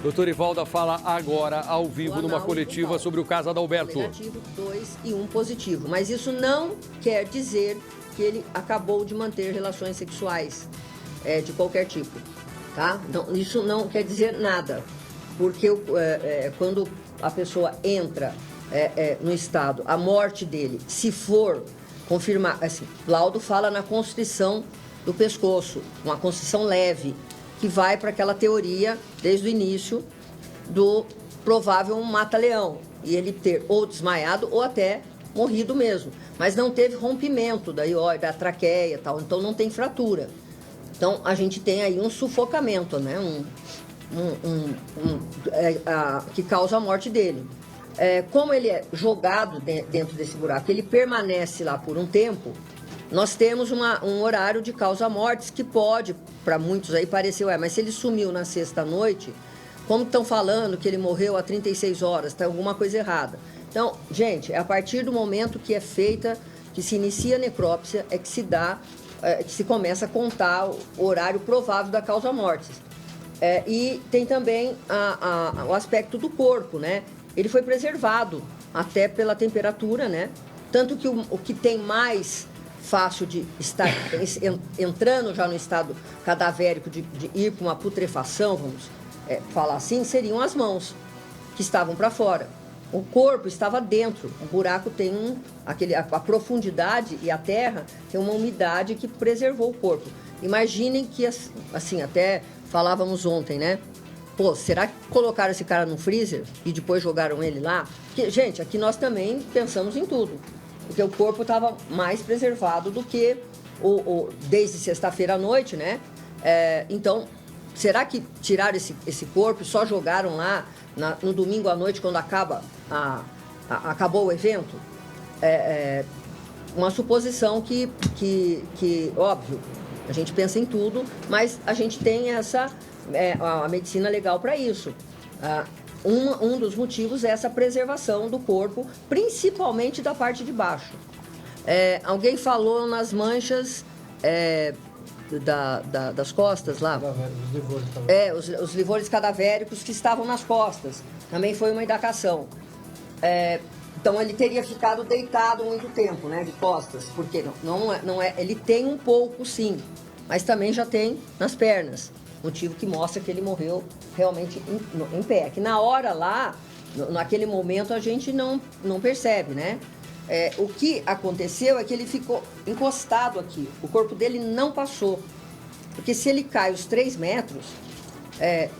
Doutor Ivalda fala agora, ao vivo, numa coletiva sobre o caso Adalberto. Negativo, 2 e 1 positivo. Mas isso não quer dizer que ele acabou de manter relações sexuais de qualquer tipo, tá? Não, isso não quer dizer nada. Porque quando a pessoa entra no estado, a morte dele, se for confirmar, assim, laudo fala na constrição do pescoço, uma constrição leve, que vai para aquela teoria, desde o início, do provável mata-leão. E ele ter ou desmaiado ou até morrido mesmo. Mas não teve rompimento da traqueia e tal, então não tem fratura. Então a gente tem aí um sufocamento, né? Que causa a morte dele. Como ele é jogado dentro desse buraco, ele permanece lá por um tempo. Nós temos um horário de causa-mortes que pode, para muitos aí, parecer, mas se ele sumiu na sexta-noite, como estão falando que ele morreu há 36 horas, está alguma coisa errada. Então, gente, é a partir do momento que é feita, que se inicia a necrópsia, é que se dá, que se começa a contar o horário provável da causa-mortes. E tem também o aspecto do corpo, né? Ele foi preservado até pela temperatura, né? Tanto que o que tem mais fácil de estar entrando já no estado cadavérico, de ir para uma putrefação, vamos falar assim, seriam as mãos, que estavam para fora. O corpo estava dentro, o buraco tem a profundidade e a terra tem uma umidade que preservou o corpo. Imaginem que, assim, até falávamos ontem, né? Pô, será que colocaram esse cara no freezer e depois jogaram ele lá? Porque, gente, aqui nós também pensamos em tudo. Porque o corpo estava mais preservado do que desde sexta-feira à noite, né? Então, será que tiraram esse corpo e só jogaram lá no domingo à noite, quando acabou o evento? Uma suposição que, óbvio, a gente pensa em tudo, mas a gente tem a medicina legal para isso. Um dos motivos é essa preservação do corpo, principalmente da parte de baixo. Alguém falou nas manchas das costas lá. Os livores cadavéricos que estavam nas costas. Também foi uma indicação. Então ele teria ficado deitado muito tempo, né, de costas. Porque não é, ele tem um pouco, sim, mas também já tem nas pernas. Motivo que mostra que ele morreu realmente em pé. Que na hora lá, naquele momento, a gente não percebe, né? O que aconteceu é que ele ficou encostado aqui. O corpo dele não passou. Porque se ele cai os 3 metros,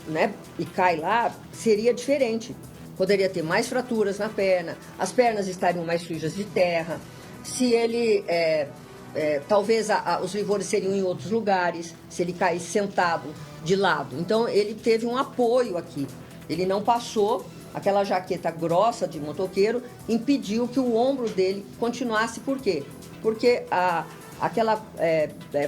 né, e cai lá, seria diferente. Poderia ter mais fraturas na perna, as pernas estariam mais sujas de terra. Se ele... talvez os livores seriam em outros lugares, se ele caísse sentado de lado. Então ele teve um apoio aqui. Ele não passou, aquela jaqueta grossa de motoqueiro impediu que o ombro dele continuasse. Por quê? Porque aquela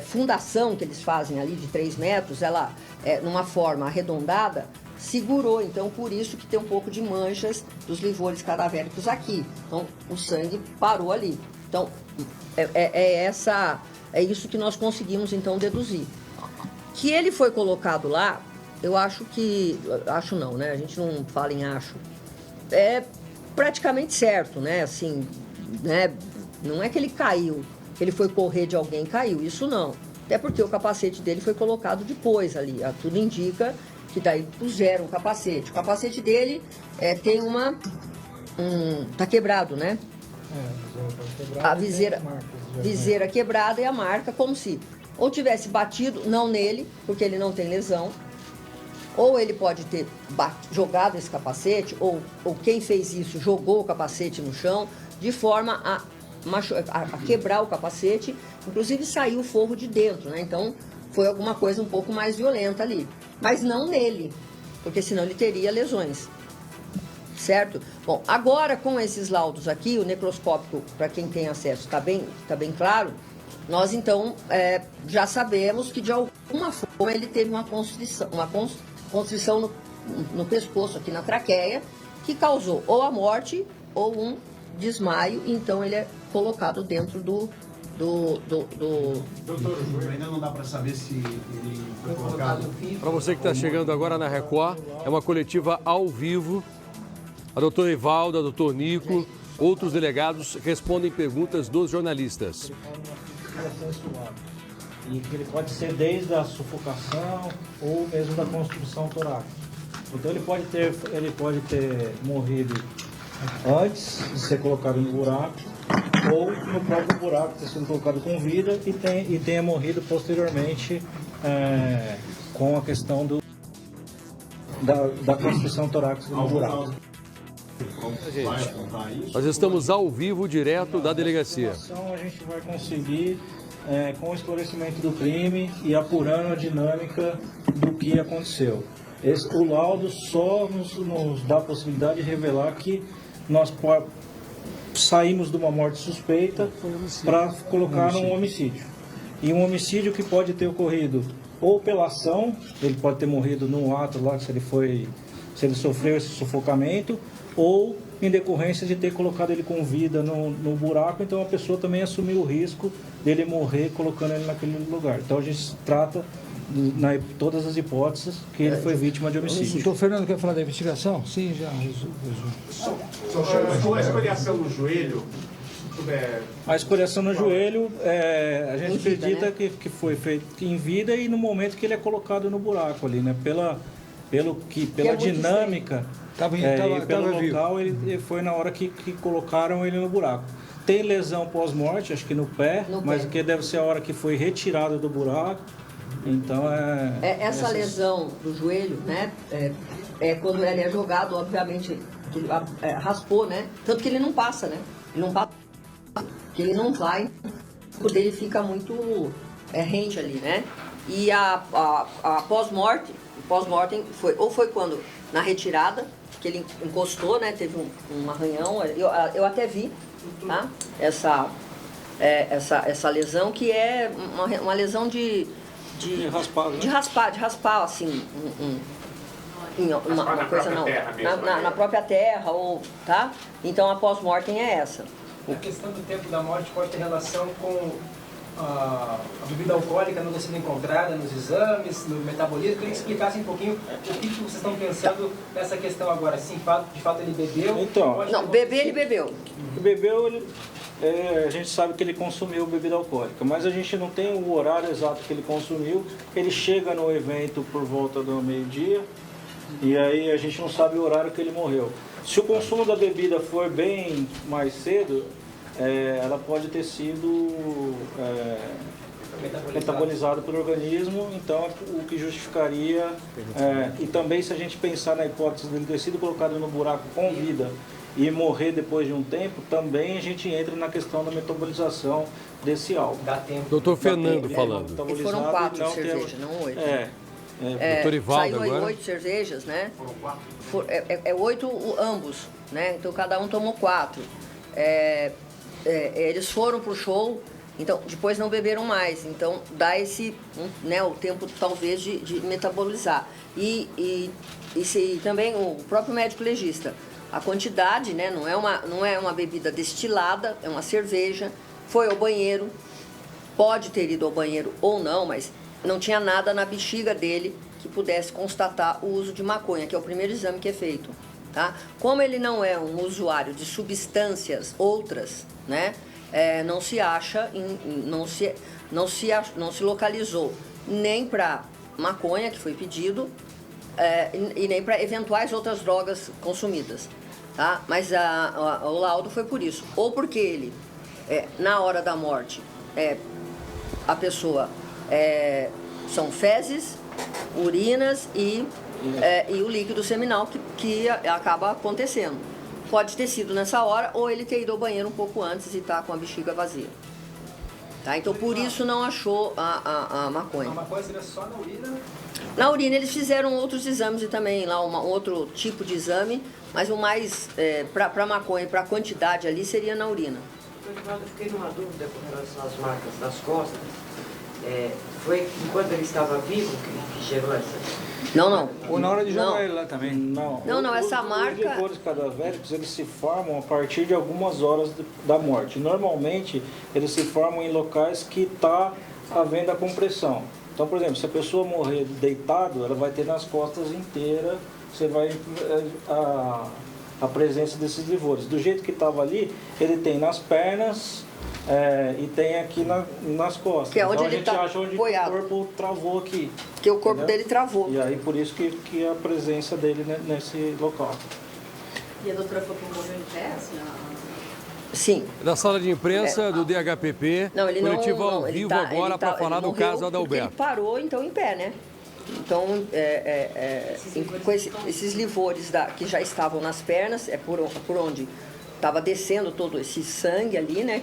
fundação que eles fazem ali de 3 metros, ela numa forma arredondada, segurou. Então por isso que tem um pouco de manchas dos livores cadavéricos aqui. Então o sangue parou ali. Então é isso que nós conseguimos então deduzir. Que ele foi colocado lá, eu acho que... Acho não, né? A gente não fala em acho. É praticamente certo, né? Assim, né? Não é que ele caiu, que ele foi correr de alguém e caiu. Isso não. Até porque o capacete dele foi colocado depois ali. Tudo indica que daí puseram o capacete. O capacete dele tem tá quebrado, né? A viseira quebrada e a marca, como se ou tivesse batido, não nele, porque ele não tem lesão, ou ele pode ter jogado esse capacete, ou quem fez isso jogou o capacete no chão, de forma a quebrar o capacete, inclusive saiu o forro de dentro, né? Então foi alguma coisa um pouco mais violenta ali, mas não nele, porque senão ele teria lesões. Certo? Bom, agora com esses laudos aqui, o necroscópico, para quem tem acesso, está bem claro. Nós então já sabemos que de alguma forma ele teve uma constrição no pescoço, aqui na traqueia, que causou ou a morte ou um desmaio. Então ele é colocado dentro Doutor, ainda não dá para saber se ele foi colocado. Para você que está chegando agora na Record, é uma coletiva ao vivo. A doutora Evalda, a doutor Nico, outros delegados respondem perguntas dos jornalistas. E que ele pode ser desde a sufocação ou mesmo da construção torácica. Então ele pode ter morrido antes de ser colocado no buraco, ou no próprio buraco ter sido colocado com vida e tenha morrido posteriormente com a questão da construção torácica no buraco. Gente, nós estamos ao vivo, direto da delegacia. A gente vai conseguir com o esclarecimento do crime e apurando a dinâmica do que aconteceu. O laudo só nos dá a possibilidade de revelar que nós saímos de uma morte suspeita para colocar num homicídio. E um homicídio que pode ter ocorrido ou pela ação, ele pode ter morrido num ato lá, se ele sofreu esse sufocamento, ou em decorrência de ter colocado ele com vida no buraco, então a pessoa também assumiu o risco dele morrer colocando ele naquele lugar. Então a gente trata, todas as hipóteses, que ele foi vítima de homicídio. Doutor Fernando quer falar da investigação? Sim, já A escoriação no joelho... A escoriação no joelho, a gente acredita, né? que foi feito em vida e no momento que ele é colocado no buraco ali, né? Pela dinâmica e pelo local, ele foi na hora que colocaram ele no buraco. Tem lesão pós-morte, acho que no pé, mas que deve ser a hora que foi retirado do buraco. Então essa lesão do joelho, né? Quando ele é jogado, obviamente, raspou, né? Tanto que ele não passa, né? Ele não passa, que ele não vai, o dele fica muito rente ali, né? E a pós-mortem foi quando, na retirada, que ele encostou, né? Teve um arranhão, eu até vi, tá? Essa lesão, que é uma lesão de raspar, assim, uma coisa não, na própria terra, ou, tá? Então a pós-mortem é essa. A questão do tempo da morte pode ter relação com a bebida alcoólica não ter sido encontrada nos exames, no metabolismo. Eu queria que explicasse um pouquinho o que vocês estão pensando nessa questão agora. Se de fato ele bebeu? Então, não, beber ele bebeu. Bebeu, a gente sabe que ele consumiu bebida alcoólica, mas a gente não tem o horário exato que ele consumiu. Ele chega no evento por volta do meio-dia e aí a gente não sabe o horário que ele morreu. Se o consumo da bebida for bem mais cedo, ela pode ter sido metabolizada pelo organismo, então o que justificaria, e também se a gente pensar na hipótese dele ter sido colocado no buraco com vida e morrer depois de um tempo, também a gente entra na questão da metabolização desse álcool. Dá tempo. Doutor Fernando falando. E foram 4 cervejas, não 8. Doutor Ivaldo saiu agora. 8 cervejas, né? 8 ambos, né? Então cada um tomou 4. Eles foram pro show, então depois não beberam mais. Então dá o tempo talvez de metabolizar. E também o próprio médico legista, a quantidade, né? Não é uma bebida destilada, é uma cerveja. Foi ao banheiro, pode ter ido ao banheiro ou não, mas não tinha nada na bexiga dele que pudesse constatar o uso de maconha, que é o primeiro exame que é feito, tá? Como ele não é um usuário de substâncias outras, né? Não se acha, não se localizou nem para maconha, que foi pedido, e nem para eventuais outras drogas consumidas, tá? Mas o laudo foi por isso, ou porque ele, na hora da morte, a pessoa... são fezes, urinas e o líquido seminal que acaba acontecendo. Pode ter sido nessa hora ou ele ter ido ao banheiro um pouco antes e tá com a bexiga vazia. Tá? Então por isso não achou a maconha. A maconha seria só na urina? Na urina eles fizeram outros exames e também lá um outro tipo de exame, mas o mais para maconha, para quantidade ali, seria na urina. Eu fiquei numa dúvida com relação às marcas das costas. Foi enquanto ele estava vivo que Chegou essa. Não. Ou na hora de jogar Não. ele lá também. Não, essa marca- Os livores cadavéricos, eles se formam a partir de algumas horas da morte. Normalmente, eles se formam em locais que está havendo a compressão. Então, por exemplo, se a pessoa morrer deitado, ela vai ter nas costas inteiras, você vai a presença desses livores. Do jeito que estava ali, ele tem nas pernas e tem aqui nas costas. Que é onde então, ele a gente tá acha onde apoiado. o corpo travou aqui. Porque o corpo Entendeu? dele travou. E aí, por isso que a presença dele nesse local. E a doutora falou que ele morreu em pé, assim, Sim. Na sala de imprensa do DHPP, Não, ele coletivo não, ao ele vivo tá- agora ele tá- para falar ele do morreu caso porque Adalberto. Ele parou, então, em pé, né? Então, com esses livores que já estavam nas pernas, por onde estava descendo todo esse sangue ali, né?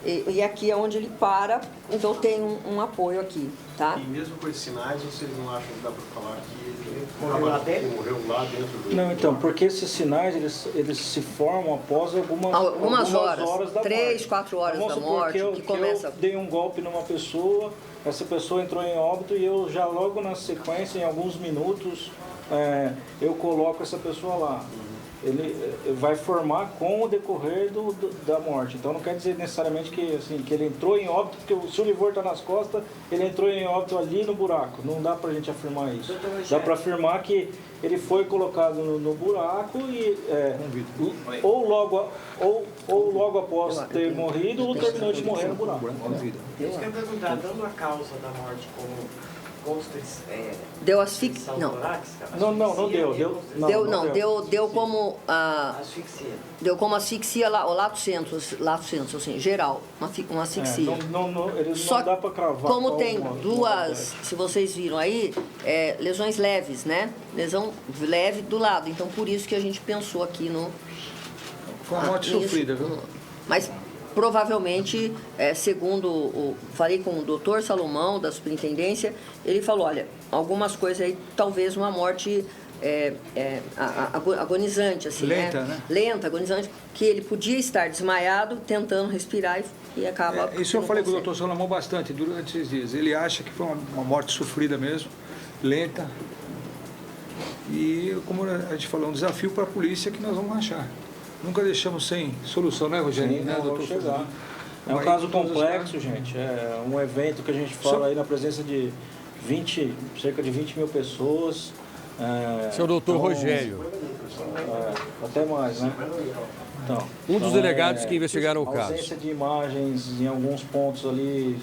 E aqui é onde ele para, então tem um apoio aqui, tá? E mesmo com esses sinais, vocês não acham que dá para falar que ele Morreu lá dentro? morreu lá dentro do... Não, então, porque esses sinais, eles se formam após algumas horas, da 3, morte. 4 horas Vamos da supor morte, que que começa... eu dei um golpe numa pessoa, essa pessoa entrou em óbito e eu já logo na sequência, em alguns minutos, eu coloco essa pessoa lá. Ele vai formar com o decorrer da morte. Então não quer dizer necessariamente que ele entrou em óbito, porque se o livor está nas costas, ele entrou em óbito ali no buraco. Não dá pra gente afirmar isso. Dá para afirmar que ele foi colocado no buraco e ou logo após ter morrido ou terminou de morrer no buraco. Isso que eu ia perguntar, dando a causa da morte como Deu asfixia? Não. Não deu. Deu como asfixia. Deu como asfixia lá, o lato sensus, assim, geral, uma asfixia. Só não dá para cravar. Como tem duas, se vocês viram aí, lesões leves, né? Lesão leve do lado. Então por isso que a gente pensou aqui no. Foi uma morte sofrida, viu? Mas provavelmente, segundo falei com o doutor Salomão da superintendência, ele falou, olha, algumas coisas aí, talvez uma morte agonizante, assim, lenta, né? Lenta, agonizante, que ele podia estar desmaiado, tentando respirar e acaba... Isso eu falei com o doutor Salomão bastante durante esses dias. Ele acha que foi uma morte sofrida mesmo, lenta. E, como a gente falou, um desafio para a polícia que nós vamos achar. Nunca deixamos sem solução, né, Rogério? Sim, né, doutor? Chegar. É um caso complexo, gente. É um evento que a gente fala aí na presença de cerca de 20 mil pessoas. Seu doutor Rogério. Até mais, né? Então, Um dos delegados que investigaram o a caso. ausência de imagens em alguns pontos ali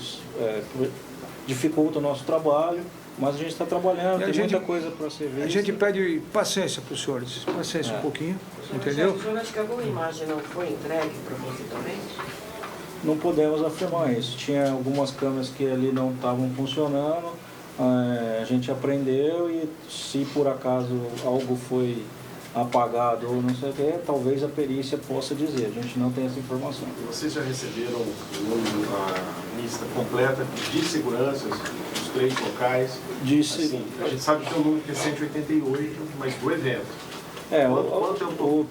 dificulta o nosso trabalho, mas a gente está trabalhando, tem muita coisa para ser vista. A gente pede paciência para os senhores, paciência um pouquinho, entendeu? O senhor acha que alguma imagem não foi entregue propositalmente? Não podemos afirmar isso. Tinha algumas câmeras que ali não estavam funcionando, a gente aprendeu e se por acaso algo foi apagado ou não sei o que, talvez a perícia possa dizer. A gente não tem essa informação. Vocês já receberam a lista completa de seguranças dos 3 locais? Assim, a gente sabe que é o número que é 188, mas do evento. O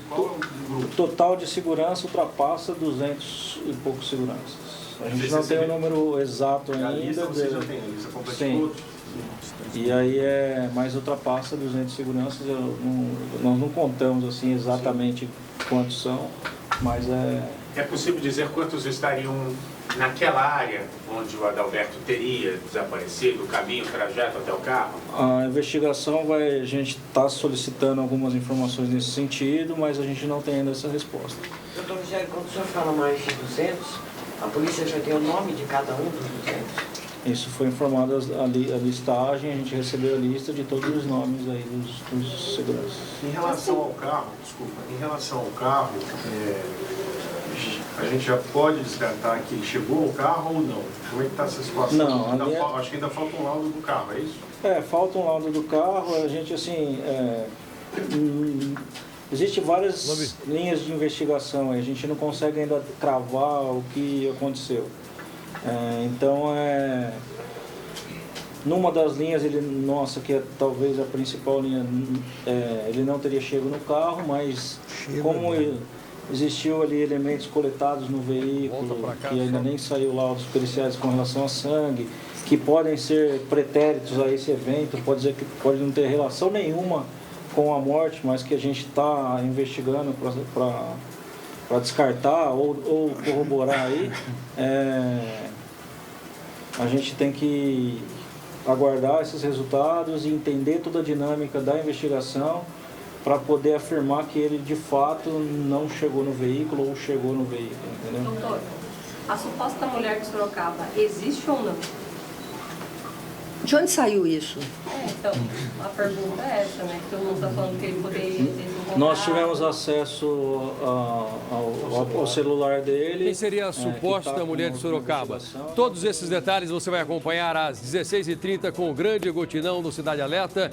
total de segurança ultrapassa 200 e poucos seguranças. A gente não tem o número exato ainda. A lista você já tem, a lista completa de todos? E aí mais ultrapassa 200 seguranças. Nós não contamos assim exatamente quantos são, mas É possível dizer quantos estariam naquela área onde o Adalberto teria desaparecido, o caminho, o trajeto até o carro? A investigação a gente está solicitando algumas informações nesse sentido, mas a gente não tem ainda essa resposta. Doutor Rogério, quando o senhor fala mais de 200, a polícia já tem o nome de cada um dos 200? Isso foi informado a listagem, a gente recebeu a lista de todos os nomes aí dos seguranças. Em relação ao carro, a gente já pode descartar que ele chegou ao carro ou não? Como é que está essa situação? Não, acho que ainda falta um laudo do carro, é isso? Falta um laudo do carro, a gente existem várias linhas de investigação, a gente não consegue ainda cravar o que aconteceu. Então, numa das linhas, que é talvez a principal linha, ele não teria chego no carro, mas como existiu ali elementos coletados no veículo, que ainda nem saiu laudos periciais com relação a sangue, que podem ser pretéritos a esse evento, pode dizer que pode não ter relação nenhuma com a morte, mas que a gente está investigando para descartar ou corroborar aí, a gente tem que aguardar esses resultados e entender toda a dinâmica da investigação para poder afirmar que ele de fato não chegou no veículo ou chegou no veículo, entendeu? Doutor, a suposta mulher de Sorocaba existe ou não? De onde saiu isso? Então, a pergunta é essa, né? Que todo mundo está falando que ele poderia ter encontrado. Nós tivemos acesso ao celular dele. Quem seria a suposta mulher de Sorocaba? Todos esses detalhes você vai acompanhar às 16h30 com o Grande Gotinão no Cidade Alerta